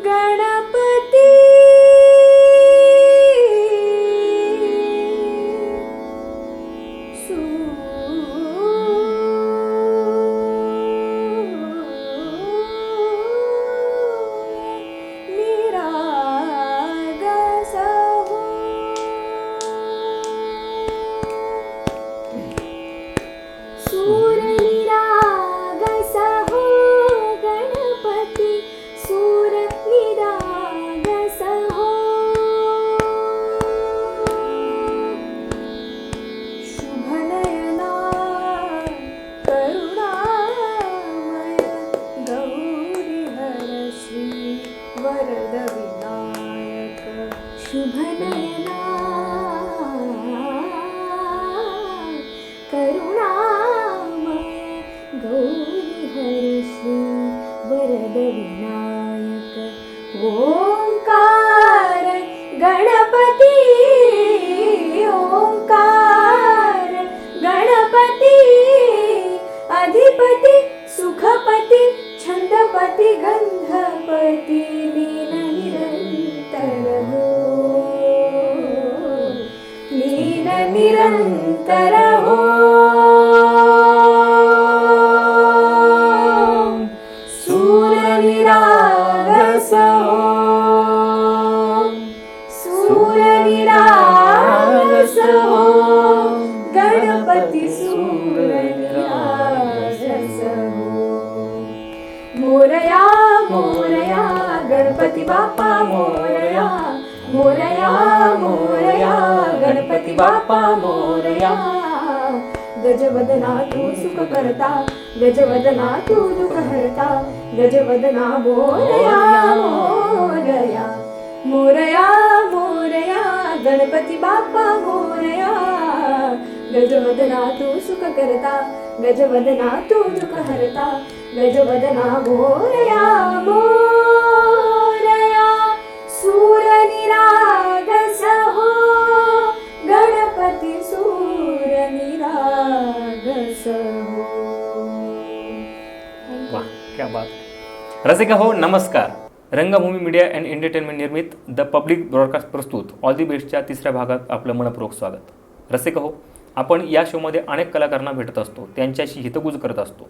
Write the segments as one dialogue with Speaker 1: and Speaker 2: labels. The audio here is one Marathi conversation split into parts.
Speaker 1: गणपती शुभनयना करुणामय गौरीहर श्री वरद विनायक ओंकार गणपती ओंकार गणपती अधिपती सुखपती छंदपती गंधपती लीन निरंतर हो लीन निरंतर हो सूरनिरागस हो सूरनिरागस हो गणपती सूरनिरागस हो मोरया मोरया गणपती बाप्पा मोरया मोरया मोरया गणपती बाप्पा मोरया गजवदना तू सुख करता गजवदना तू दुःख हरता गजवदना मोरया मोरया मोरया मोरया गणपती बाप्पा मोरया गजवदना तू सुख करता गजवदना तू दुःख हरता गजवदना मोरया मोरया सूरनिरागस हो गणपती सूरनिरागस हो.
Speaker 2: वाह, क्या बात. रसिका हो नमस्कार. रंगभूमी मीडिया अँड एंटरटेनमेंट निर्मित द पब्लिक ब्रॉडकास्ट प्रस्तुत ऑल दी बेस्टच्या तिसऱ्या भागात आपलं मनपूर्वक स्वागत. रसिका हो, आपण या शोमध्ये अनेक कलाकारांना भेटत असतो, त्यांच्याशी हितगुज करत असतो.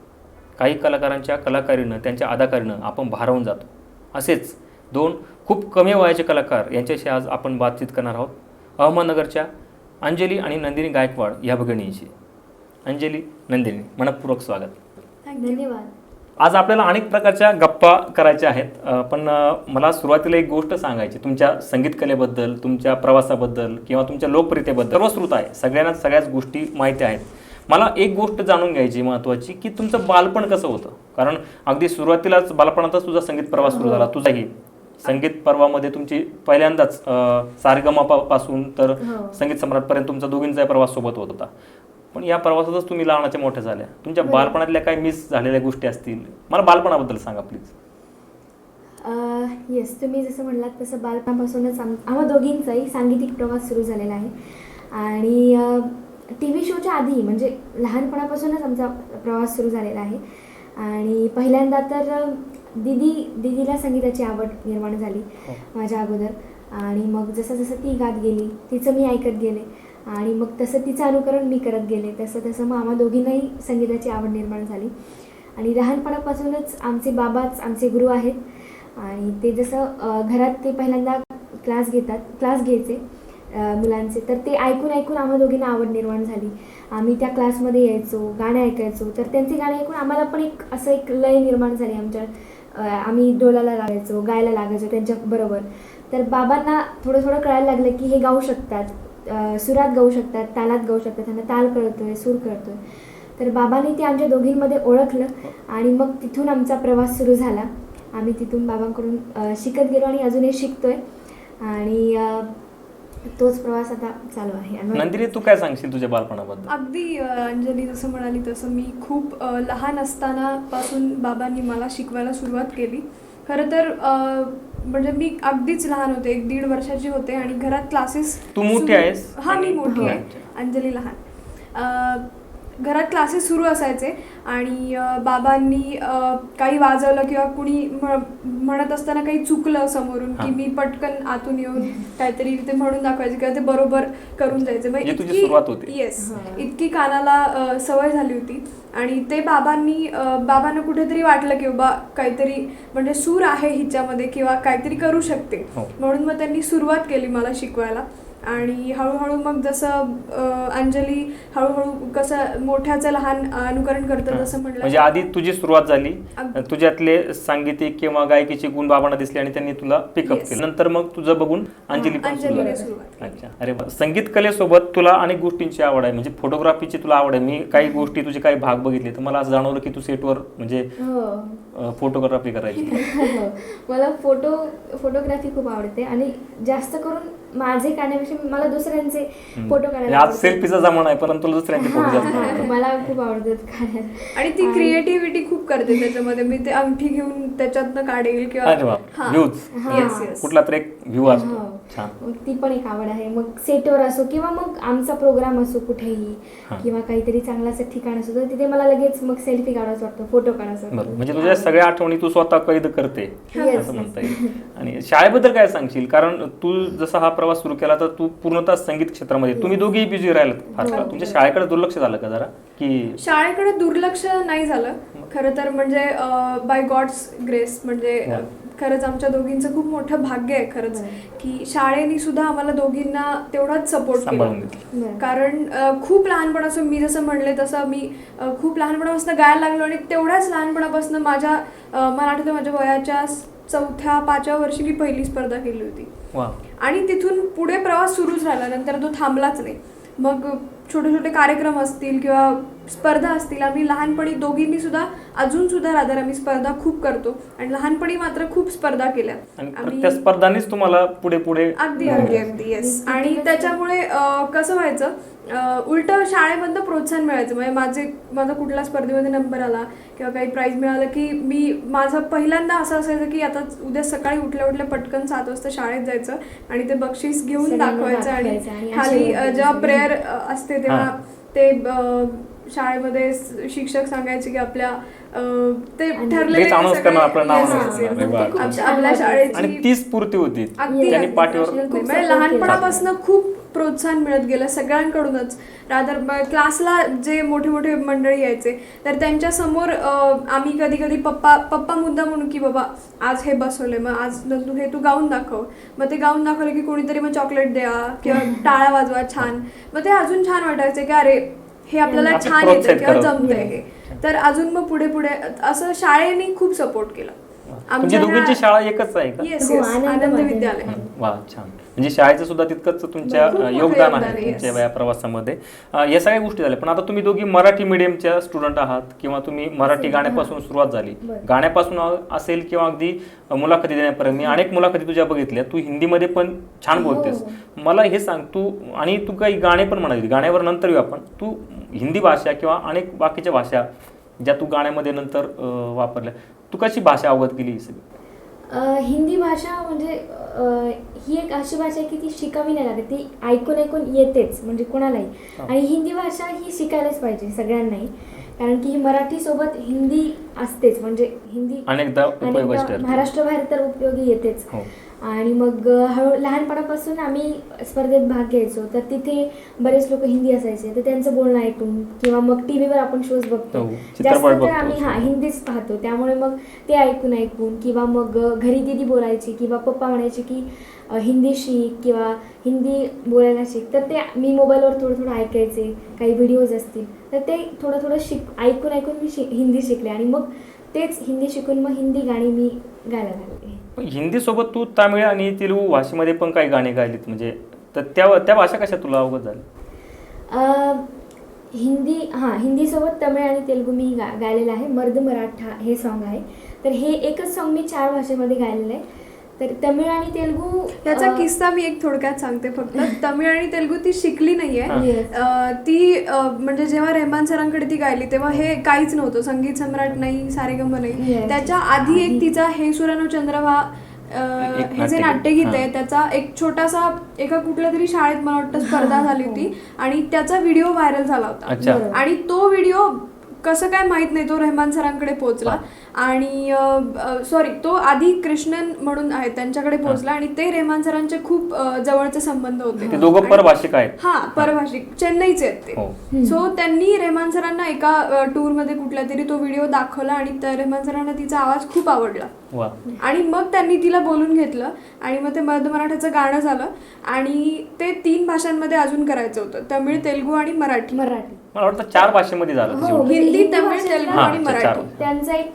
Speaker 2: काही कलाकारांच्या कलाकारीनं त्यांच्या अदाकारीनं आपण भारावून जातो. असेच दोन खूप कमी वयाचे कलाकार यांच्याशी आज आपण बातचीत करणार आहोत. अहमदनगरच्या अंजली आणि नंदिनी गायकवाड या भगिनींशी. अंजली, नंदिनी, मनपूर्वक स्वागत.
Speaker 1: धन्यवाद.
Speaker 2: आज आपल्याला अनेक प्रकारच्या गप्पा करायच्या आहेत, पण मला सुरुवातीला एक गोष्ट सांगायची तुमच्या संगीत कलेबद्दल, तुमच्या प्रवासाबद्दल किंवा तुमच्या लोकप्रियतेबद्दल. सर्वश्रुत आहे, सगळ्यांना सगळ्याच गोष्टी माहिती आहेत. मला एक गोष्ट जाणून घ्यायची महत्त्वाची, की तुमचं बालपण कसं होतं? कारण अगदी सुरुवातीलाच बालपणातच तुझा संगीत प्रवास सुरू झाला. तुझाही संगीत पर्वामध्ये तुमची पहिल्यांदाच सारेगमपापासून तर संगीत सम्राटपर्यंत तुमचा दोघींचा प्रवास सोबत होत होता. पण या प्रवासातच तुम्ही लहानाच्या मोठ्या झाल्या. तुमच्या बालपणातल्या काही मिस झालेल्या गोष्टी असतील, मला बालपणाबद्दल सांगा प्लीज.
Speaker 1: येस, तुम्ही जसं म्हणलात तसं बालपणापासूनच आम्हा दोघींचाही सांगीतिक प्रवास सुरू झालेला आहे. आणि टी व्ही शोच्या आधी म्हणजे लहानपणापासूनच आमचा प्रवास सुरू झालेला आहे. आणि पहिल्यांदा तर दीदीला संगीताची आवड निर्माण झाली माझ्या अगोदर. आणि मग जसं जसं ती गात गेली तिचं मी ऐकत गेले आणि मग तसं तिचं अनुकरण मी करत गेले. तसं तसं मग आम्हा दोघींनाही संगीताची आवड निर्माण झाली. आणि लहानपणापासूनच आमचे बाबाच आमचे गुरु आहेत. आणि ते जसं घरात ते पहिल्यांदा क्लास घ्यायचे मुलांचे, तर ते ऐकून ऐकून आम्हा दोघींना आवड निर्माण झाली. आम्ही त्या क्लासमध्ये यायचो, गाणे ऐकायचो, तर त्यांचे गाणे ऐकून आम्हाला पण एक लय निर्माण झाली आमच्या. आम्ही डोलाला लागायचो, गायला लागायचो त्यांच्याबरोबर. तर बाबांना थोडं थोडं कळायला लागलं की हे गाऊ शकतात, सुरात गाऊ शकतात, तालात गाऊ शकतात, त्यांना ताल कळतोय, सूर कळतोय. तर बाबांनी ते आमच्या दोघींमध्ये ओळखलं आणि मग तिथून आमचा प्रवास सुरू झाला. आम्ही तिथून बाबांकडून शिकत गेलो आणि अजूनही शिकतोय. आणि तोच प्रवास आता चालू आहे.
Speaker 2: नंदिनी, तू काय सांगशील तुझ्या बालपणाबद्दल?
Speaker 3: अगदी अंजली जसं म्हणाली तसं मी खूप लहान असतानापासून बाबांनी मला शिकवायला सुरुवात केली. खरं तर म्हणजे मी अगदीच लहान होते, 1-1.5 वर्षाची होते आणि घरात क्लासेस.
Speaker 2: तू मोठी आहेस?
Speaker 3: हां, मी मोठी आहे, अंजली लहान. घरात क्लासेस सुरू असायचे आणि बाबांनी काही वाजवलं किंवा कुणी म्हणत असताना काही चुकलं समोरून की मी पटकन आतून येऊन काहीतरी ते म्हणून दाखवायचे किंवा ते बरोबर करून जायचे.
Speaker 2: म्हणजे तुझी सुरुवात होती.
Speaker 3: येस, इतकी कानाला सवय झाली होती. आणि ते बाबांना कुठेतरी वाटलं की बाबा काहीतरी म्हणजे सूर आहे हिच्यामध्ये किंवा काहीतरी करू शकते, म्हणून मग त्यांनी सुरुवात केली मला शिकवायला. आणि हळूहळू मग जसं अंजली हळूहळू कसं मोठ्याचं लहान अनुकरण करतं जसं म्हटलं,
Speaker 2: म्हणजे आधी तुझी सुरुवात झाली, तुझ्यातले सांगीतिक किंवा गायकीचे गुण बाबांना दिसले आणि त्यांनी तुला पिकअप केलं. नंतर मग तुझं बघून अंजलीने
Speaker 3: सुरुवात.
Speaker 2: अच्छा, अरे वा. संगीत कलेसोबत तुला अनेक गोष्टींची आवड आहे, म्हणजे फोटोग्राफीची तुला आवड आहे. मी काही गोष्टी तुझे काही भाग बघितले तर मला असं जाणवलं की तू सेटवर म्हणजे फोटोग्राफी करायची.
Speaker 1: मला फोटोग्राफी खूप आवडते आणि जास्त करून माझे काढण्यापेक्षा मला दुसऱ्यांचे फोटो काढायला
Speaker 2: आज सेल्फीचा जमाना आहे, परंतु दुसऱ्यांचे फोटो जास्त आवडतात.
Speaker 1: मला खूप आवडतात काढायला.
Speaker 3: आणि ती क्रिएटिव्हिटी खूप करते त्याच्यामध्ये. मी ते अंगठी घेऊन त्याच्यातनं काढेल किंवा
Speaker 2: कुठला तरी एक व्ह्यू असतो छान,
Speaker 1: मग ती पण एक आवड आहे. मग सेटवर असो किंवा मग आमचा प्रोग्राम असो कुठेही किंवा काहीतरी चांगलाचं ठिकाण असो तर तिथे मला लगेच मग सेल्फी काढायचं वाटतं, फोटो काढायचं वाटतं.
Speaker 2: म्हणजे तुझ्या सगळ्या आठवणी तू स्वतः कैद करते असं म्हणता येईल. आणि शाळेबद्दल काय सांगशील, कारण तू जसा हा प्रवास सुरू केला तर तू पूर्णतः संगीत क्षेत्रामध्ये, तुम्ही दोघेही बिझी राहिलात फार काळ. तुमच्या शाळेकडे दुर्लक्ष झालं का जरा? की
Speaker 3: शाळेकडे दुर्लक्ष नाही झालं खरं तर, म्हणजे बाय गॉड्स ग्रेस, म्हणजे खरंच आमच्या दोघींचं खूप मोठं भाग्य आहे खरंच की शाळेने सुद्धा आम्हाला दोघींना तेवढाच सपोर्ट केला. कारण खूप लहानपणापासून मी जसं म्हणले तसं मी खूप लहानपणापासून गायला लागलो आणि तेवढ्याच लहानपणापासून मला आठवतं माझ्या वयाच्या 4-5व्या वर्षी मी पहिली स्पर्धा केली होती. आणि तिथून पुढे प्रवास सुरूच राहिला, नंतर तो थांबलाच नाही. मग छोटे छोटे कार्यक्रम असतील किंवा स्पर्धा असतील, आम्ही लहानपणी दोघींनी सुद्धा अजून सुद्धा रादर आम्ही स्पर्धा खूप करतो आणि लहानपणी मात्र खूप स्पर्धा केल्या.
Speaker 2: त्या स्पर्धांनीच तुम्हाला पुढे पुढे
Speaker 3: अगदी अगदी अगदी येस. आणि त्याच्यामुळे कसं व्हायचं, उलट शाळेमधनं प्रोत्साहन मिळायचं. म्हणजे माझा कुठल्या स्पर्धेमध्ये नंबर आला किंवा काही प्राईज मिळालं की माझं पहिल्यांदा असं असायचं की आता उद्या सकाळी उठल्या पटकन 7 वाजता शाळेत जायचं आणि ते बक्षीस घेऊन दाखवायचं. आणि खाली जेव्हा प्रेयर असते तेव्हा ते शाळेमध्ये शिक्षक सांगायचे की आपल्या ते ठरलेले आपल्या शाळेची
Speaker 2: ती स्फूर्ती होती.
Speaker 3: म्हणजे लहानपणापासून खूप प्रोत्साहन मिळत गेलं सगळ्यांकडूनच. रादर क्लासला जे मोठे मोठे मंडळी यायचे तर त्यांच्या समोर आम्ही कधी कधी पप्पा मुद्दा म्हणून की बाबा आज हे बसवले, मग आज हे तू गाऊन दाखव. मग ते गाऊन दाखवलं की कोणीतरी मग चॉकलेट द्या किंवा टाळ्या वाजवा छान. मग ते अजून छान वाटायचं की अरे हे आपल्याला छान येतं किंवा जमतंय हे. तर अजून मग पुढे पुढे असं शाळेने खूप सपोर्ट केला.
Speaker 2: आमच्या दोघींची शाळा एकच आहे का?
Speaker 3: येस, आनंद विद्यालय.
Speaker 2: वा, छान. म्हणजे शाळेचं सुद्धा तितकंच तुमच्या योगदान आहे तुमच्या या प्रवासामध्ये. या सगळ्या गोष्टी झाल्या, पण आता तुम्ही दोघी मराठी मीडियमच्या स्टुडंट आहात किंवा तुम्ही मराठी गाण्यापासून सुरुवात झाली, गाण्यापासून असेल किंवा अगदी मुलाखती देण्यापर्यंत. मी अनेक मुलाखती तुझ्या बघितल्या, तू हिंदीमध्ये पण छान बोलतेस. मला हे सांग, तू काही गाणे पण म्हणाली, गाण्यावर नंतर येऊ आपण. तू हिंदी भाषा किंवा अनेक बाकीच्या भाषा ज्या तू गाण्यामध्ये नंतर वापरल्या, तू कशी भाषा अवगत केली ही सगळी?
Speaker 1: हिंदी भाषा म्हणजे ही एक अशी भाषा आहे की ती शिकावी नाही लागत, ती ऐकून येतेच म्हणजे कोणालाही. आणि हिंदी भाषा ही शिकायलाच पाहिजे सगळ्यांनाही, कारण की मराठी सोबत हिंदी असतेच. म्हणजे हिंदी
Speaker 2: अनेकदा
Speaker 1: महाराष्ट्रबाहेर तर उपयोगी येतेच. आणि मग लहानपणापासून आम्ही स्पर्धेत भाग घ्यायचो तर तिथे बरेच लोक हिंदी असायचे, तर त्यांचं बोलणं ऐकून किंवा मग टीव्हीवर आपण शोज बघतो जास्त तर आम्ही हिंदीच पाहतो. त्यामुळे मग ते ऐकून किंवा मग घरी दीदी बोलायची किंवा पप्पा म्हणायचे की हिंदी शिक किंवा हिंदी बोलायला शिक. तर ते मी मोबाईलवर थोडं ऐकायचे, काही व्हिडिओज असतील तर ते थोडं ऐकून मी हिंदी शिकले. आणि मग तेच हिंदी शिकून मग हिंदी गाणी मी गायला लागले.
Speaker 2: हिंदी सोबत तू तामिळ आणि तेलुगू भाषेमध्ये पण काही गाणी गायलीत, म्हणजे तर त्या भाषा कशा तुला अवगत झाल्या?
Speaker 1: हिंदी सोबत तमिळ आणि तेलुगू मी गायलेलं आहे. मर्द मराठा हे सॉन्ग आहे, तर हे एकच सॉन्ग मी 4 भाषेमध्ये गायलेलं आहे. तर तमिळ आणि तेलुगू
Speaker 3: याचा किस्सा मी एक थोडक्यात सांगते फक्त. तमिळ आणि तेलुगू ती शिकली नाहीये. ती म्हणजे जेव्हा रेहमान सरांकडे ती गायली तेव्हा हे काहीच नव्हतं, संगीत सम्राट नाही, सारेगम नाही. त्याच्या आधी एक तिचा हे सुरानो चंद्रवा हे जे नाट्यगीत आहे त्याचा एक छोटासा एका कुठल्या तरी शाळेत मला वाटतं स्पर्धा झाली होती आणि त्याचा व्हिडिओ व्हायरल झाला
Speaker 2: अच्छा.
Speaker 3: होता आणि तो व्हिडिओ कसं काय माहित नाही, तो रहमान सरांकडे पोहोचला आणि सॉरी तो आधी कृष्णन म्हणून आहेत त्यांच्याकडे पोहोचला आणि ते रहमान सरांचे खूप जवळचे संबंध होते.
Speaker 2: ते दोघं परभाषिक आहेत.
Speaker 3: हा, परभाषिक, चेन्नईचे आहेत ते. सो त्यांनी रहमान सरांना एका टूर मध्ये कुठल्या तरी तो व्हिडिओ दाखवला आणि त्या रहमान सरांना तिचा आवाज खूप आवडला आणि मग त्यांनी तिला बोलून घेतलं आणि मग ते मध्य मराठाचं गाणं झालं आणि ते 3 भाषांमध्ये अजून करायचं होतं, तमिळ, तेलुगू आणि मराठी.
Speaker 2: मला वाटतं 4 भाषेमध्ये झालं.
Speaker 3: हिंदी, तमिळ, तेलुगू आणि मराठी.
Speaker 1: त्यांचा एक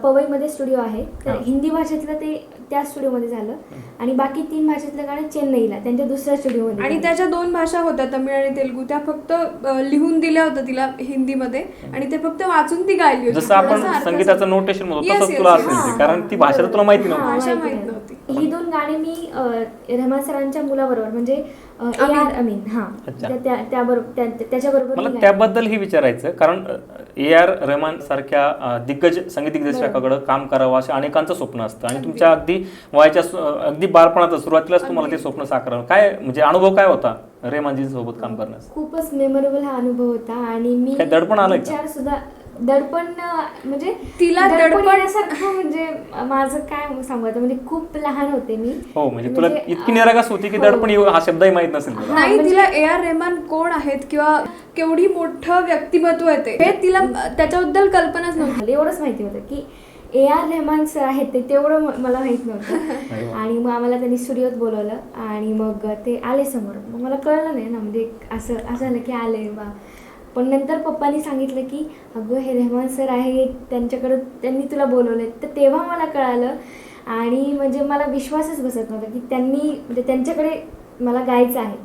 Speaker 1: पवईमध्ये स्टुडिओ आहे, तर हिंदी भाषेतलं ते त्या स्टुडिओमध्ये झालं आणि बाकी 3 भाषेतलं गाणं चेन्नईला त्यांच्या दुसऱ्या स्टुडिओमध्ये.
Speaker 3: आणि त्याच्या 2 भाषा होत्या, तमिळ आणि तेलुगू. त्या फक्त लिहून दिल्या होत्या तिला हिंदीमध्ये आणि ते फक्त वाचून ती गायली होती.
Speaker 2: जसं आपण संगीताचं नोटेशन म्हणतो तसंच तुला असेल, कारण ती भाषा तुला माहिती नव्हती.
Speaker 3: भाषा माहित नव्हती.
Speaker 1: ही 2 गाणी मी रहमान सरांच्या मुलाबरोबर म्हणजे A.R. अमीन त्याच्याबरोबर
Speaker 2: मला त्याबद्दल ही विचारायचं, कारण A.R. रहमान सारख्या दिग्गज संगीत दिग्दर्शकाकडे काम करावं असं अनेकांचं स्वप्न असतं आणि तुमच्या अगदी बालपणात सुरुवातीलाच तुम्हाला ते स्वप्न साकारावं. काय म्हणजे अनुभव काय होता रहमानजी सोबत काम करण्याचा?
Speaker 1: खूपच मेमोरेबल हा अनुभव होता आणि मी
Speaker 2: काय दडपण आलं का?
Speaker 1: विचार सुद्धा दडपण म्हणजे
Speaker 3: तिला दडपण
Speaker 1: येण्यासारखं म्हणजे माझं काय सांगू आता, म्हणजे खूप लहान होते मी.
Speaker 2: हो, म्हणजे तुला इतकी निरागस होती की दडपण हा शब्दही माहित नसेल.
Speaker 3: नाही, तिला A.R. रहमान कोण आहेत किंवा केवढी मोठं व्यक्तिमत्व आहे ते हे तिला त्याच्याबद्दल कल्पनाच नव्हती.
Speaker 1: एवढंच माहिती होतं की A.R. रहमान सर आहेत ते, तेवढं मला माहित नव्हतं. आणि मग आम्हाला त्यांनी स्टुडिओत बोलवलं आणि मग ते आले समोर. मग मला कळलं नाही ना, म्हणजे असं झालं की आले बा. पण नंतर पप्पांनी सांगितलं की अगं हे रहमान सर आहे, त्यांनी तुला बोलवलं. तर तेव्हा मला कळालं आणि म्हणजे मला विश्वासच बसत नव्हता की म्हणजे त्यांच्याकडे मला गायचं आहे.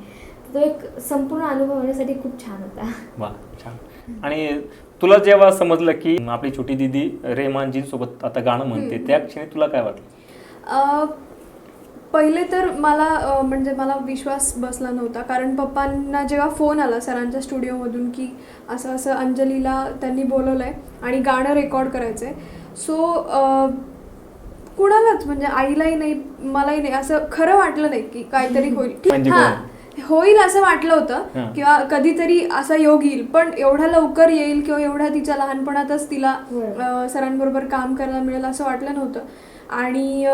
Speaker 1: तो एक संपूर्ण अनुभव होण्यासाठी खूप छान होता.
Speaker 2: वा, छान. आणि तुला जेव्हा समजलं की आपली छोटी दीदी रहमानजींसोबत आता गाणं म्हणते, त्या क्षणी तुला काय वाटलं?
Speaker 3: पहिले तर मला विश्वास बसला नव्हता, कारण पप्पांना जेव्हा फोन आला सरांच्या स्टुडिओमधून की असं असं अंजलीला त्यांनी बोलवलंय आणि गाणं रेकॉर्ड करायचंय. सो कुणालाच म्हणजे आईलाही नाही मलाही नाही असं खरं वाटलं नाही की काहीतरी होईल. होईल असं वाटलं होतं किंवा कधीतरी असा योग येईल, पण एवढा लवकर येईल किंवा एवढ्या तिच्या लहानपणातच तिला सरांबरोबर काम करायला मिळेल असं वाटलं नव्हतं. आणि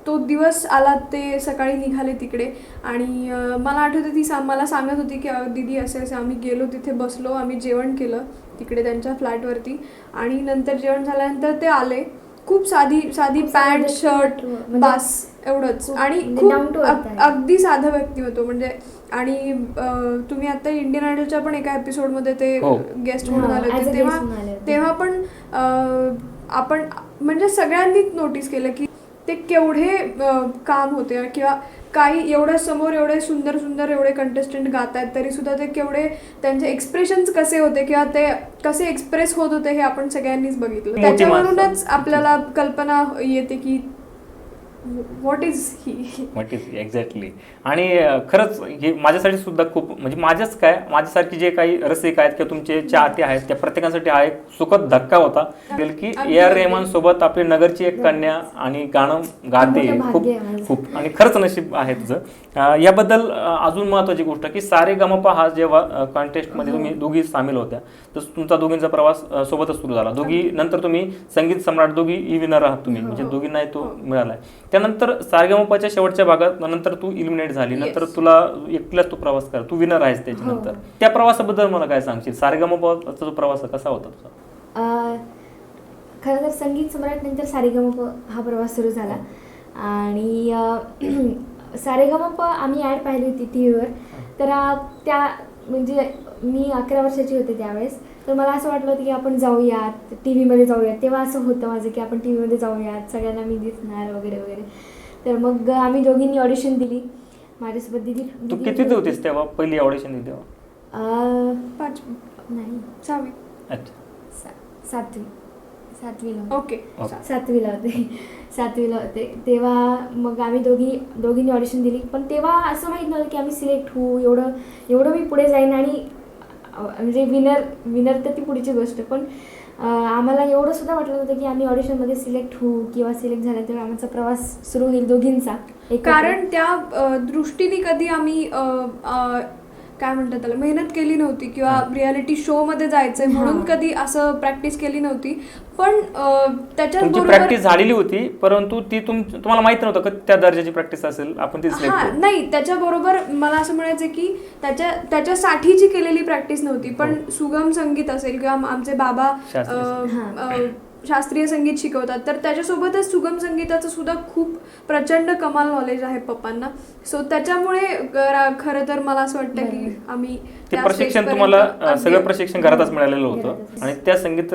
Speaker 3: तो दिवस आला, ते सकाळी निघाले तिकडे आणि मला आठवतं ती मला सांगत होती की दीदी असं आम्ही गेलो, तिथे बसलो, आम्ही जेवण केलं तिकडे त्यांच्या फ्लॅटवरती आणि नंतर जेवण झाल्यानंतर ते आले. खूप साधी पॅन्ट शर्ट बास एवढंच आणि खूप अगदी साधं व्यक्तिमत्व म्हणजे. आणि तुम्ही आता इंडियन आयडलच्या पण एका एपिसोडमध्ये ते गेस्ट म्हणून आले होते, तेव्हा पण आपण म्हणजे सगळ्यांनीच नोटीस केलं की ते केवढे काम होते किंवा काही एवढ्या समोर एवढे सुंदर सुंदर एवढे कंटेस्टंट गात आहेत तरी सुद्धा ते केवढे त्यांचे एक्सप्रेशन्स कसे होते किंवा ते कसे एक्सप्रेस होत होते हे आपण सगळ्यांनीच बघितलं. त्याच्यावरूनच आपल्याला कल्पना येते की व्हॉट इज
Speaker 2: एक्झॅक्टली. आणि खरंच हे माझ्यासाठी सुद्धा खूप म्हणजे माझ्यासारखी जे काही रसिक आहेत किंवा तुमचे चाहते आहेत त्या प्रत्येकासाठी हा एक सुखद धक्का होता की A.R. रहमान सोबत आपली नगरची एक कन्या आणि गाणं गाते. खूप आणि खरंच नशीब आहे तुझं. याबद्दल अजून महत्वाची गोष्ट की सारेगमपा हा जेव्हा कॉन्टेस्टमध्ये तुम्ही दोघी सामील होत्या तर तुमचा दोघींचा प्रवास सोबतच सुरू झाला. दोघी नंतर तुम्ही संगीत सम्राट दोघी विनर आहात तुम्ही, म्हणजे दोघींनाही तो मिळालाय. त्यानंतर सारेगमपाच्या शेवटच्या भागात नंतर तू इलिमिनेट झाली, नंतर तुला एकटीलाच तो प्रवास करा, तू विनर आहेस त्याच्यानंतर. त्या प्रवासाबद्दल मला काय सांगशील? सारेगमपाचा तो प्रवास कसा होता तुझा?
Speaker 1: खरं तर संगीत सम्राट नंतर सारेगमप हा प्रवास सुरू झाला आणि सारेगमप आम्ही ॲड पाहिली होती TV वर. तर त्या म्हणजे मी 11 वर्षाची होते त्यावेळेस. तर मला असं वाटलं होतं की आपण जाऊयात, TV मध्ये जाऊयात. तेव्हा असं होतं माझं की आपण TV मध्ये जाऊयात, सगळ्यांना मी दिसणार वगैरे वगैरे. तर मग आम्ही दोघींनी ऑडिशन दिली. माझ्यासोबत दिदी.
Speaker 2: तू किती होतीस तेव्हा पहिली ऑडिशन दिली तेव्हा?
Speaker 3: 5वी
Speaker 1: नाही
Speaker 3: 6वी.
Speaker 2: अच्छा,
Speaker 1: 7वीला.
Speaker 3: ओके,
Speaker 1: 7वीला होते तेव्हा. मग आम्ही दोघींनी ऑडिशन दिली, पण तेव्हा असं माहीत नव्हतं की आम्ही सिलेक्ट होऊ, एवढं मी पुढे जाईन आणि म्हणजे विनर तर ती पुढची गोष्ट. पण आम्हाला एवढं सुद्धा वाटलं होतं की आम्ही ऑडिशनमध्ये सिलेक्ट होऊ किंवा सिलेक्ट झालं तर आमचा प्रवास सुरू होईल दोघींचा एकत्र.
Speaker 3: कारण त्या दृष्टीने कधी आम्ही काय म्हणतात त्याला मेहनत केली नव्हती किंवा रियालिटी शो मध्ये जायचंय म्हणून कधी असं प्रॅक्टिस केली नव्हती. पण त्याच्याच
Speaker 2: तुमची
Speaker 3: बरोबर
Speaker 2: प्रॅक्टिस झालेली होती, परंतु ती तुम्हाला माहित नव्हतं की त्या दर्जाची प्रॅक्टिस असेल, आपण ती सिलेक्ट
Speaker 3: हा
Speaker 2: करू.
Speaker 3: नाही, त्याच्याबरोबर मला असं म्हणायचं की त्याच्यासाठीची केलेली प्रॅक्टिस नव्हती. पण सुगम संगीत असेल किंवा आमचे बाबा शास्त्रीय संगीत शिकवतात, तर त्याच्यासोबतच सुगम संगीताचं सुद्धा खूप प्रचंड कमाल नॉलेज आहे पप्पांना. सो त्याच्यामुळे खरं तर मला असं वाटतं की आम्ही
Speaker 2: ते प्रशिक्षण तुम्हाला सगळं प्रशिक्षण घरातच मिळालेलं होतं आणि त्या संगीत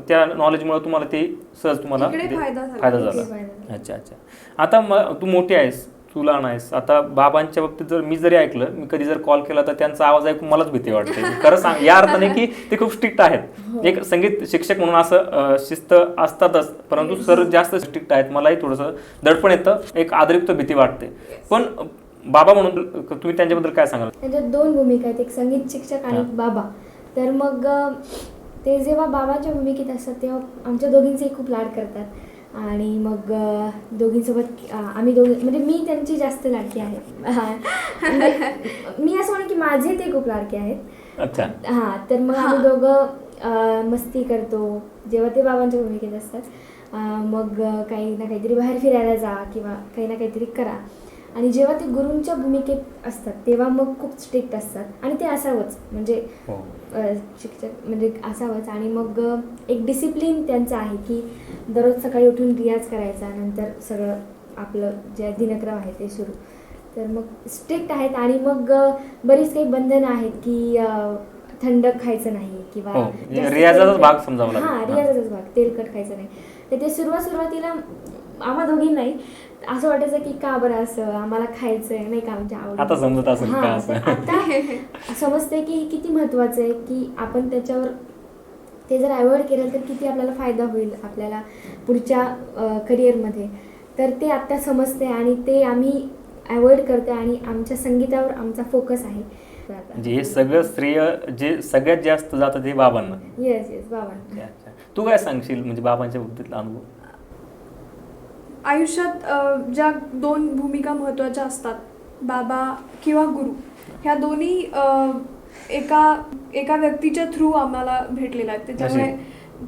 Speaker 2: त्या नॉलेजमुळे तुम्हाला ते सहज तुम्हाला फायदा झाला. अच्छा अच्छा. आता तू मोठी आहेस, तू लहान आहेस. आता बाबांच्या बाबतीत जर मी जरी ऐकलं, मी कधी जर कॉल केला तर त्यांचा आवाज ऐकून मलाच भीती वाटते. खरं सांग, या अर्थाने की ते खूप स्ट्रिक्ट आहेत. एक संगीत शिक्षक म्हणून असं शिस्त असतातच, परंतु सर जास्त स्ट्रिक्ट आहेत. मलाही थोडंसं दडपण येतं, एक आदरयुक्त भीती वाटते. पण बाबा म्हणून तुम्ही त्यांच्याबद्दल काय सांगाल?
Speaker 1: त्यांच्यात 2 भूमिका आहेत, एक संगीत शिक्षक आणि एक बाबा. तर मग ते जेव्हा बाबाच्या भूमिकेत असतात तेव्हा आमच्या दोघींचेही खूप लाड करतात. आणि मग दोघींसोबत आम्ही म्हणजे मी त्यांची जास्त लाडकी आहे. मी असं म्हणेन की माझे ते खूप लाडके आहेत.
Speaker 2: अच्छा.
Speaker 1: हां, तर मग आम्ही दोघं मस्ती करतो जेव्हा ते बाबांच्या भूमिकेत असतात. मग काही ना काहीतरी बाहेर फिरायला जा किंवा काही ना काहीतरी करा. आणि जेव्हा ते गुरूंच्या भूमिकेत असतात तेव्हा मग खूप स्ट्रिक्ट असतात आणि ते असावंच, म्हणजे शिक्षक म्हणजे असावंच. आणि मग एक डिसिप्लिन त्यांचं आहे की दररोज सकाळी उठून रियाज करायचा, नंतर सगळं आपलं जे दिनक्रम आहे ते सुरू. तर मग स्ट्रिक्ट आहेत. आणि मग बरीच काही बंधनं आहेत की थंड खायचं नाही किंवा
Speaker 2: रियाजाचाच भाग समजावा लागेल.
Speaker 1: हां, रियाजाचाच भाग, तेलकट खायचं नाही. तर ते सुरुवातीला आम्हा दोघी नाही असं वाटायचं की का बरं असं आम्हाला खायचंय नाही का आमच्या आवडीचं.
Speaker 2: आता समजत असेल का असं?
Speaker 1: आता समजते की हे किती महत्त्वाचं आहे की आपण त्याच्यावर ते जर अवॉइड केलं तर किती आपल्याला फायदा होईल आपल्याला पुढच्या करिअरमध्ये. तर ते आत्ता समजते आणि ते आम्ही अवॉइड करतो आणि आमच्या संगीतावर आमचा फोकस आहे.
Speaker 2: म्हणजे हे सगळं श्रेय जे सगळ्यात जास्त जातं ते बाबांना.
Speaker 1: येस बाबांना.
Speaker 2: तू काय सांगशील म्हणजे बाबांच्या बाबतीतला अनुभव?
Speaker 3: आयुष्यात ज्या 2 भूमिका महत्त्वाच्या असतात, बाबा किंवा गुरु, ह्या दोन्ही एका व्यक्तीच्या थ्रू आम्हाला भेटलेल्या आहेत. त्याच्यामुळे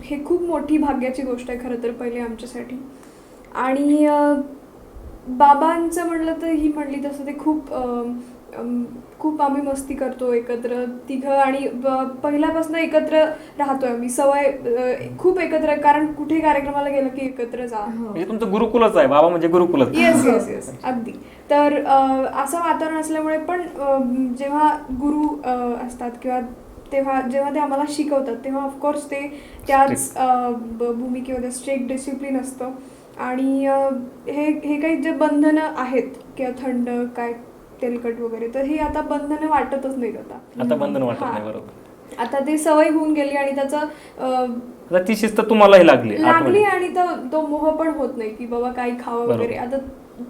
Speaker 3: हे खूप मोठी भाग्याची गोष्ट आहे खरं तर पहिले आमच्यासाठी. आणि बाबांचं म्हणलं तर ही म्हणली तसं ते खूप आम्ही मस्ती करतो एकत्र तिघं आणि पहिल्यापासून एकत्र राहतोय आम्ही. सवय खूप एकत्र, कारण कुठे कार्यक्रमाला गेलं की एकत्र जा.
Speaker 2: म्हणजे तुमचं गुरुकुलच आहे, बाबा म्हणजे गुरुकुलच.
Speaker 3: येस अगदी. तर असं वातावरण असल्यामुळे पण जेव्हा गुरु असतात किंवा जेव्हा ते आम्हाला शिकवतात तेव्हा ऑफकोर्स ते त्याच भूमिकेमध्ये स्ट्रिक्ट डिसिप्लिन असतं. आणि हे काही जे बंधनं आहेत किंवा थंड काय तेलकट वगैरे, तर हे आता बंधनं वाटतच नाहीत.
Speaker 2: आता बंधन वाटत नाही. बरोबर.
Speaker 3: आता ते सवय होऊन गेली आणि त्याचं
Speaker 2: ती शिस्त तुम्हालाही लागली
Speaker 3: आणि तो मोह पण होत नाही की बाबा काही खावं वगैरे. आता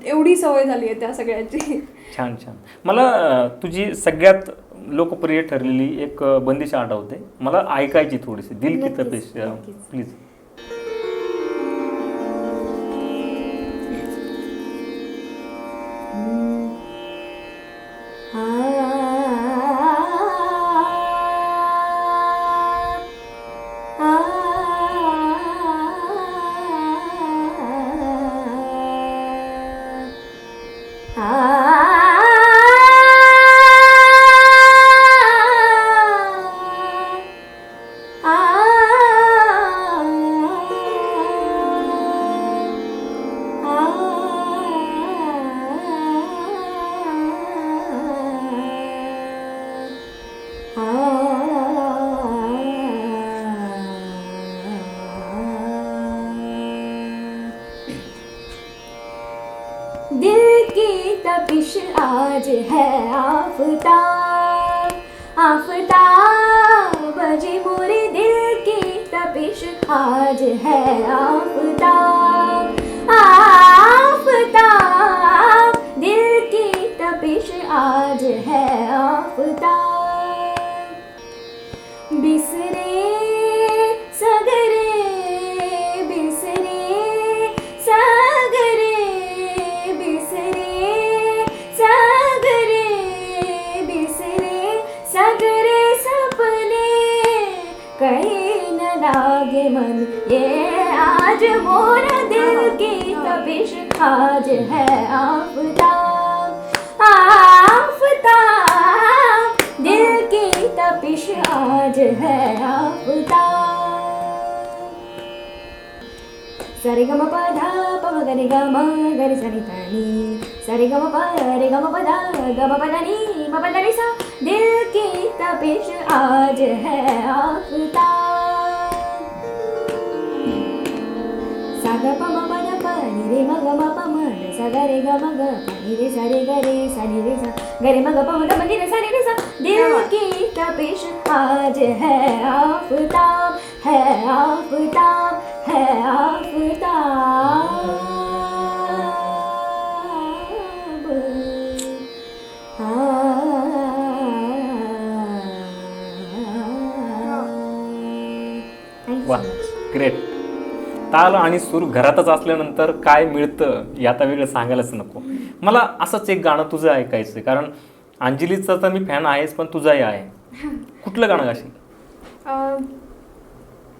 Speaker 3: एवढी सवय झाली आहे त्या सगळ्याची.
Speaker 2: छान. मला तुझी सगळ्यात लोकप्रिय ठरलेली एक बंदिश आठवते, मला ऐकायची थोडीशी. दिल की तपिश प्लीज.
Speaker 1: दिल की तपिश आज है आफताब आफताब बजे मोरे दिल की तपिश आज है आफताब आफताब दिल की तपिश आज है आफताब बिसरे सगळे में, ये आज मोर दिल की तपिश, आज है आफताब, आफताब, दिल की तपिश आज है आफताब। सरे गम पधा पम गरे गम गरे सरे तनी, सरे गम प रे गम पधा गम पधनी म पधनी सा, दिल की तपिश आज है आफताब। सा ग प म प ध प नि रे म ग म प म ध सा ग रे ग म ग प नि रे सा रे ग रे सा नि रे सा ग रे म ग प म ध म नि रे सा नि रे सा, दिल की तपिश आज है आफताब, है आफताब, है आफताब।
Speaker 2: वा, ग्रेट. ताल आणि सूर घरातच असल्यानंतर काय मिळतं हे आता वेगळं सांगायलाच नको. मला असंच एक गाणं तुझं ऐकायचं आहे, कारण अंजलीचा तर मी फॅन आहेच, पण तुझाही आहे. कुठलं गाणं गाशील?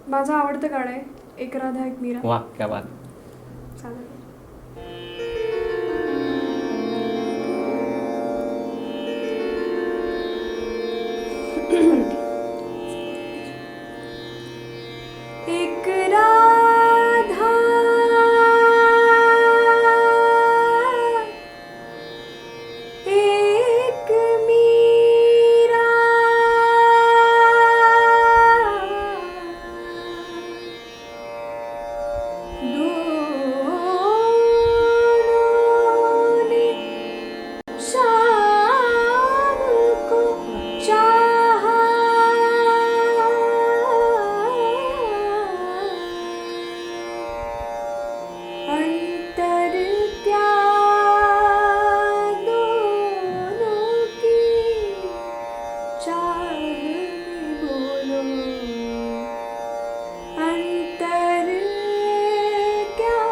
Speaker 3: माझं आवडतं गाणं आहे एक राधा एक मीरा.
Speaker 2: वा, क्या बात.
Speaker 3: चालेल. एक राधा एक मीरा, दोनों ने शाम को चाहा, अंतर क्या दोनों की चाह में बोलो, अंतर क्या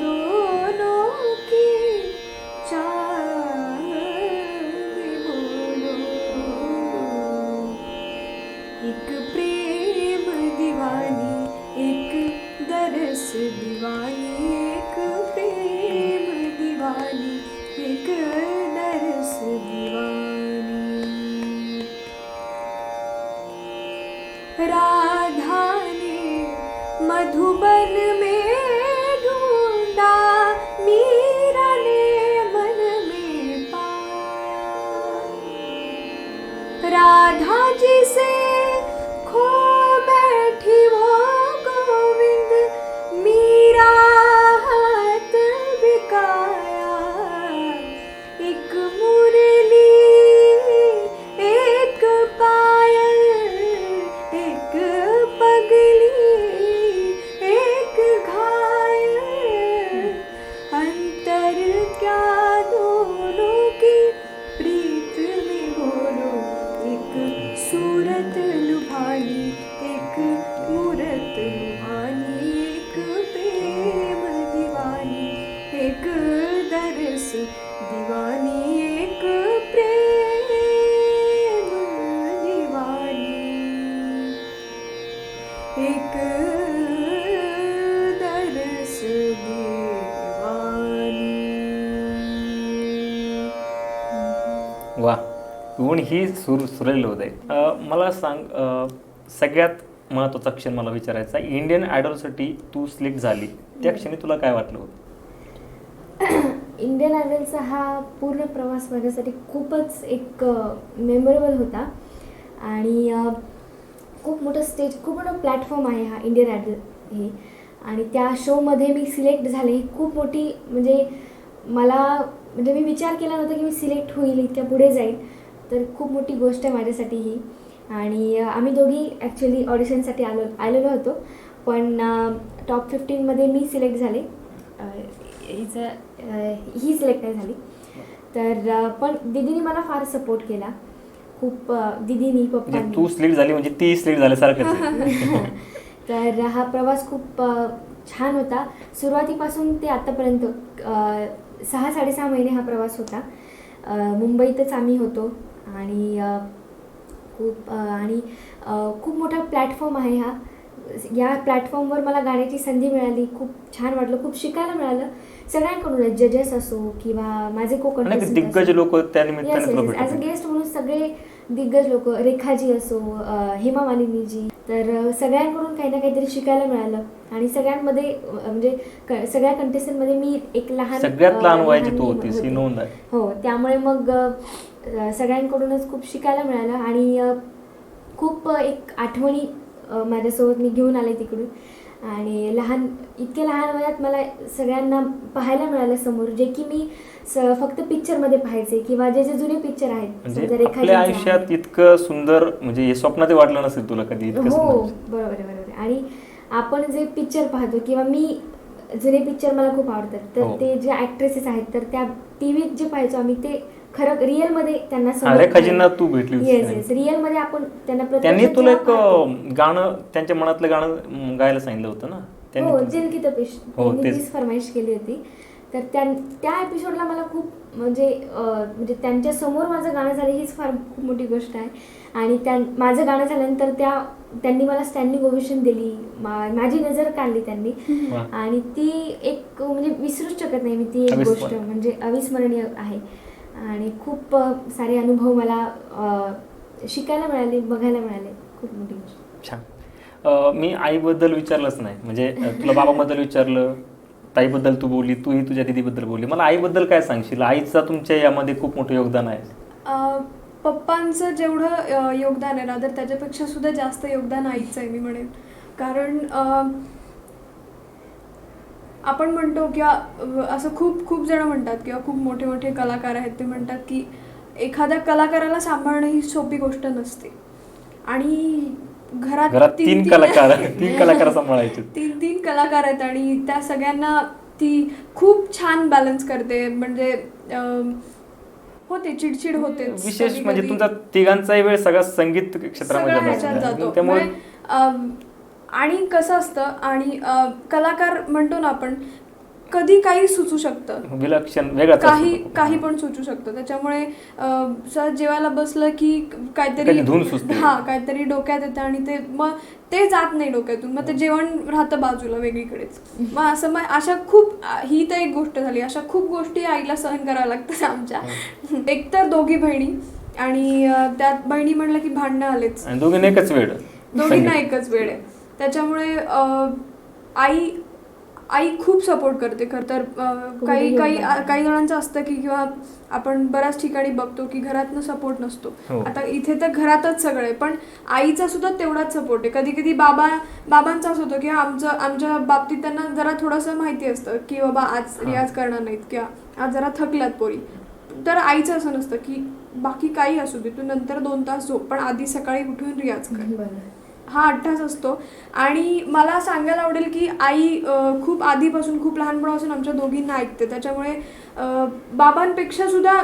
Speaker 3: दोनों की चाह में बोलो। एक प्रेम दीवानी, एक दरस दीवानी, एक प्रेम दीवानी, एक दरस दीवानी। राधा ने मधुबन में ढूंढा, मीरा ने मन में पाया। राधा जी से खो बैठी वो गोविंद, मीरा हाथ बिकाया। एक मुरली एक पायल, एक पगली एक घायल, अंतर क्या दोनों की प्रीत में बोलो। एक सूरत लुभानी, एक मूरत लुभानी, एक प्रेम दीवानी, एक दरस दीवानी, एक प्रेम दीवानी, एक दरस दीवानी।
Speaker 2: वा, गुण ही सुरेल होत आहे. मला सांग, सगळ्यात महत्त्वाचा क्षण मला विचारायचा, इंडियन आयडॉलसाठी तू सिलेक्ट झाली त्या क्षणी तुला काय वाटलं होतं?
Speaker 1: इंडियन आयडलचा हा पूर्ण प्रवास माझ्यासाठी खूपच एक मेमोरेबल होता. आणि खूप मोठं स्टेज, खूप मोठं प्लॅटफॉर्म आहे हा इंडियन आयडल हे. आणि त्या शोमध्ये मी सिलेक्ट झाले, खूप मोठी म्हणजे मला म्हणजे मी विचार केला नव्हता की मी सिलेक्ट होईल, इतक्या पुढे जाईल. तर खूप मोठी गोष्ट आहे माझ्यासाठी ही. आणि आम्ही दोघी ॲक्च्युली ऑडिशनसाठी आलेलो होतो, पण टॉप 15मध्ये मी सिलेक्ट झाले, ही सिलेक्ट नाही झाली. तर पण दीदीने मला फार सपोर्ट केला खूप. दीदीनी पप्पांनी.
Speaker 2: तू सिलेक्ट झाली म्हणजे ती सिलेक्ट झाल्यासारखं.
Speaker 1: तर हा प्रवास खूप छान होता सुरुवातीपासून ते आतापर्यंत. 6-6.5 महिने हा प्रवास होता. मुंबईतच आम्ही होतो आणि खूप मोठा प्लॅटफॉर्म आहे हा. या प्लॅटफॉर्मवर मला गाण्याची संधी मिळाली, खूप छान वाटलं, खूप शिकायला मिळालं सगळ्यांकडून, जजेस असो किंवा माझे
Speaker 2: अनेक दिग्गज लोक त्या निमित्ताने तुला
Speaker 1: ॲज अ
Speaker 2: भेटले.
Speaker 1: गेस्ट म्हणून सगळे दिग्गज लोक, रेखाजी असो, हेमा मालिनीजी, तर सगळ्यांकडून काही ना काहीतरी शिकायला मिळालं. आणि सगळ्यांमध्ये म्हणजे सगळ्या कंटेस्टंटमध्ये मी एक
Speaker 2: सगळ्यात लहान वयाची तू
Speaker 1: लहान
Speaker 2: होतीस, ही
Speaker 1: होते.
Speaker 2: नोंद आहे.
Speaker 1: हो, त्यामुळे मग सगळ्यांकडूनच खूप शिकायला मिळालं. आणि खूप एक आठवणी माझ्यासोबत मी घेऊन आले तिकडून. आणि इतक्या लहान वयात मला सगळ्यांना पाहायला मिळालं समोर, जे की मी फक्त पिक्चरमध्ये पाहायचे किंवा जे जे जुने पिक्चर आहेत.
Speaker 2: म्हणजे
Speaker 1: समजा रेखाजींचं
Speaker 2: आपल्या
Speaker 1: आहे.
Speaker 2: आयुष्यात इतकं सुंदर, म्हणजे हे स्वप्नात वाटलं नसेल तुला कधी इतकं
Speaker 1: हो,
Speaker 2: सुंदर.
Speaker 1: बरोबर आहे, बरोबर आहे. आणि आपण जे पिक्चर पाहतो किंवा मी जुने पिक्चर मला खूप आवडतात, तर
Speaker 2: हो.
Speaker 1: ते जे ॲक्ट्रेसेस आहेत तर त्या टीव्हीत जे पाहायचो आम्ही ते खरं रिअलमध्ये त्यांना
Speaker 2: रेखाजींना तू भेटली होतीस.
Speaker 1: येस येस, रिअलमध्ये आपण त्यांना
Speaker 2: त्यांनी
Speaker 1: प्रत्यक्षात
Speaker 2: तुला
Speaker 1: जेव्हा
Speaker 2: एक
Speaker 1: पाहतो.
Speaker 2: गाणं, त्यांच्या मनातलं गाणं गायला सांगितलं होतं ना त्यांनी
Speaker 1: हो,
Speaker 2: तुला?
Speaker 1: दिल की तपिश,
Speaker 2: हो,
Speaker 1: त्यांनी
Speaker 2: तेच.
Speaker 1: तीच फरमाईश केली होती. तर त्या एपिसोडला मला खूप म्हणजे त्यांच्या समोर माझं गाणं झालं हीच फार खूप मोठी गोष्ट आहे. आणि माझं गाणं झाल्यानंतर त्यांनी मला स्टँडिंग ओवेशन दिली, माझी नजर काढली त्यांनी.
Speaker 2: वा.
Speaker 1: आणि ती एक म्हणजे विसरूच शकत नाही मी ती एक
Speaker 2: अविस्मरणीय.
Speaker 1: गोष्ट, म्हणजे अविस्मरणीय आहे. आणि खूप सारे अनुभव मला शिकायला मिळाले, बघायला मिळाले, खूप मोठी गोष्ट.
Speaker 2: छान. मी आईबद्दल विचारलंच नाही, म्हणजे तुला बाबाबद्दल विचारलं, ताईबद्दल तू बोलली, तूही तुझ्या दीदीबद्दल बोलली. मला आईबद्दल काय सांगशील? आईचं तुमच्या यामध्ये खूप मोठं योगदान आहे.
Speaker 3: पप्पांचं जेवढं योगदान आहे ना, तर त्याच्यापेक्षा सुद्धा जास्त योगदान आईचं आहे मी म्हणेन. कारण आपण म्हणतो किंवा असं खूप खूप जण म्हणतात किंवा खूप मोठे मोठे कलाकार आहेत ते म्हणतात की एखाद्या कलाकाराला सांभाळणं ही सोपी गोष्ट नसते. आणि घरात
Speaker 2: तीन कलाकार सांभाळायचे.
Speaker 3: तीन कलाकार आहेत आणि त्या सगळ्यांना ती खूप छान बॅलन्स करते. म्हणजे होते चिडचिड होते
Speaker 2: विशेष म्हणजे तुमचा तिघांचाही वेळ सगळा संगीत क्षेत्रामध्ये
Speaker 3: ह्याच्यात
Speaker 2: जातो.
Speaker 3: जातो.
Speaker 2: त्यामुळे
Speaker 3: आणि कसं असतं, आणि कलाकार म्हणतो ना आपण, कधी काही सुचू शकतं,
Speaker 2: विलक्षण वेगळाच
Speaker 3: काही पण सुचू शकतं. त्याच्यामुळे सहज जेवायला बसलं की
Speaker 2: कधी धून सुचते.
Speaker 3: काहीतरी डोक्यात येतं आणि मग ते जात नाही डोक्यातून, मग ते जेवण राहतं बाजूला वेगळीकडेच. मग अशा खूप, ही तर एक गोष्ट झाली, अशा खूप गोष्टी आईला सहन कराव्या लागतात आमच्या. एकतर दोघी बहिणी, आणि त्यात बहिणी म्हणलं की भांडणं आलेच,
Speaker 2: दोघींना एकच वेळ,
Speaker 3: दोघींना एकच वेळ आहे. त्याच्यामुळे आई खूप सपोर्ट करते खरं तर. काही जणांचं असतं की, किंवा आपण बऱ्याच ठिकाणी बघतो की घरातनं सपोर्ट नसतो. आता इथे तर घरातच सगळं आहे, पण आईचा सुद्धा तेवढाच सपोर्ट आहे. कधी कधी बाबांचा असं होतं की आमच्या बाबतीत त्यांना जरा थोडंसं माहिती असतं की बाबा आज रियाज करणार नाहीत किंवा आज जरा थकल्यात पोरी. तर आईचं असं नसतं की बाकी काही असू दे, तू नंतर 2 तास झोप, पण आधी सकाळी उठून रियाज कर. हा अट्टास असतो. आणि मला सांगायला आवडेल की आई खूप आधीपासून, खूप लहानपणापासून आमच्या दोघींना ऐकते. त्याच्यामुळे बाबांपेक्षा सुद्धा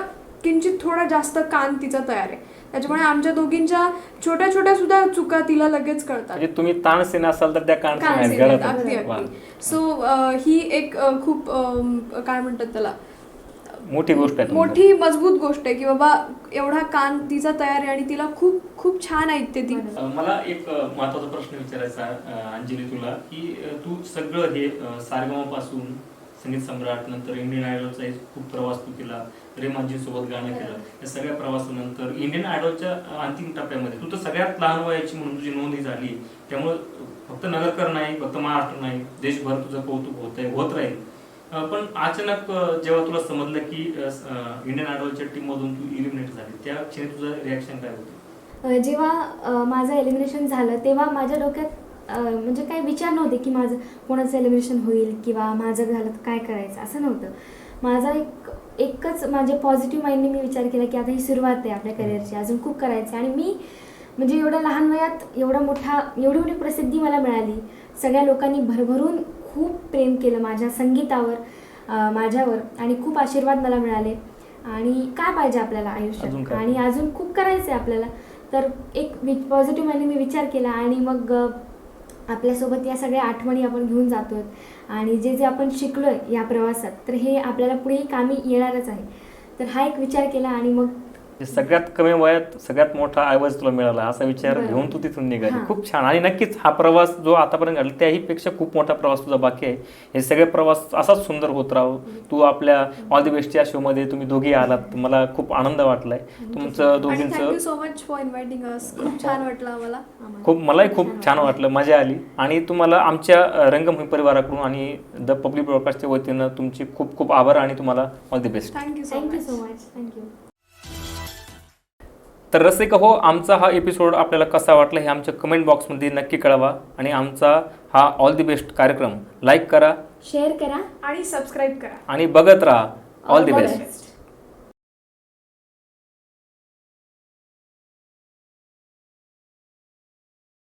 Speaker 3: किंचित थोडा जास्त कान तिचा तयार आहे. त्याच्यामुळे आमच्या दोघींच्या छोट्या छोट्या सुद्धा चुका तिला लगेच कळतात.
Speaker 2: म्हणजे तुम्ही तानसेन असाल तर त्या
Speaker 3: अगदी अगदी. सो ही एक खूप काय म्हणतात त्याला,
Speaker 2: मोठी गोष्ट आहे,
Speaker 3: मोठी मजबूत गोष्ट आहे की बाबा एवढा कान तिचा तयार आहे आणि तिला खूप खूप छान ऐकते ती.
Speaker 2: मला एक महत्वाचा प्रश्न विचारायचा अंजली तुला, की तू सगळं हे सारेगामा पासून संगीत सम्राट, नंतर इंडियन आयडॉलचा खूप प्रवास तू केला, रेमांजी सोबत गाणं केलं, या सगळ्या प्रवासानंतर इंडियन आयडॉलच्या अंतिम टप्प्यामध्ये तू तर सगळ्यात लहान वयाची म्हणून तुझी नोंद झाली. त्यामुळे फक्त नगरकर नाही, फक्त महाराष्ट्र नाही, देशभर तुझं कौतुक होत राहील. पण अचानक जेव्हा तुला समजलं की इंडियन आयडॉलच्या टीम मधून तू इलिमिनेट झाली, त्या क्षणी तुझं रिॲक्शन काय होतं?
Speaker 1: जेव्हा माझं एलिमिनेशन झालं तेव्हा माझ्या डोक्यात म्हणजे काही विचार नव्हते की माझं कोणाचं एलिमिनेशन होईल किंवा माझं झालं तर काय करायचं, असं नव्हतं. माझा एकच माझे पॉझिटिव्ह माइंडने मी विचार केला की आता ही सुरुवात आहे आपल्या करिअरची, अजून खूप करायचं. आणि मी म्हणजे एवढ्या लहान वयात एवढी मोठी प्रसिद्धी मला मिळाली. सगळ्या लोकांनी भरभरून खूप प्रेम केलं माझ्या संगीतावर, माझ्यावर, आणि खूप आशीर्वाद मला मिळाले. आणि काय पाहिजे आपल्याला आयुष्यात, आणि अजून खूप करायचं आहे आपल्याला. तर एक पॉझिटिव्ह माइंडने मी विचार केला. आणि मग आपल्यासोबत या सगळ्या आठवणी आपण घेऊन जातो आणि जे आपण शिकलो आहे या प्रवासात, तर हे आपल्याला पुढेही कामी येणारच आहे. तर हा एक विचार केला आणि मग
Speaker 2: सगळ्यात कमी वयात सगळ्यात मोठा ऐवज तुला मिळाला असा विचार
Speaker 1: बरोबर.
Speaker 2: घेऊन तू तिथून निघाली.
Speaker 1: हां.
Speaker 2: खूप छान. आणि नक्कीच हा प्रवास जो आतापर्यंत घडला त्याहीपेक्षा खूप मोठा प्रवास तुझा बाकी आहे. हे सगळे प्रवास असाच सुंदर होत राहो. तू आपल्या ऑल द बेस्टच्या शोमध्ये तुम्ही दोघी आलात, मला खूप आनंद वाटलाय तुमचं
Speaker 3: आणि
Speaker 2: दोघींचं.
Speaker 3: थँक्यू सो मच फॉर इन्व्हाइटिंग अस. खूप छान वाटलं आम्हाला.
Speaker 2: मलाही खूप छान वाटलं, मजा आली. आणि तुम्हाला आमच्या रंगभूमी परिवाराकडून आणि द पब्लिक ब्रॉडकास्टच्या वतीनं तुमची खूप खूप आभार आणि तुम्हाला all the best.
Speaker 3: Thank you so
Speaker 1: thank you
Speaker 3: much.
Speaker 1: So much. Thank you.
Speaker 2: तर रसिक हो, आमचा हा एपिसोड आपल्याला कसा वाटला हे आमच्या कमेंट बॉक्समध्ये नक्की कळवा. आणि आमचा हा ऑल द बेस्ट कार्यक्रम लाईक करा,
Speaker 1: शेअर करा
Speaker 3: आणि सबस्क्राईब करा.
Speaker 2: आणि बघत राहा ऑल द बेस्ट.